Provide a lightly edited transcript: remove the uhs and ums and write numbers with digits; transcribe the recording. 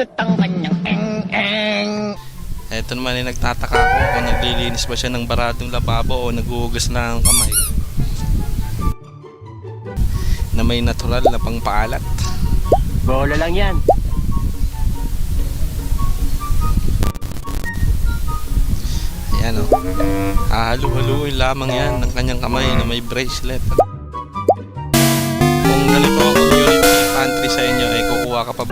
Pinupulot ang kanyang eng-eng. Eto naman ay nagtataka ako kung naglilinis ba siya ng baradong lababo o naghuhugas na ang kamay na may natural na pangpaalat. Bola lang yan. Ayan o, hahalu-haluin lamang yan ng kanyang kamay na may bracelet. Kung ganito ang community pantry sa inyo ay kukuha ka pa.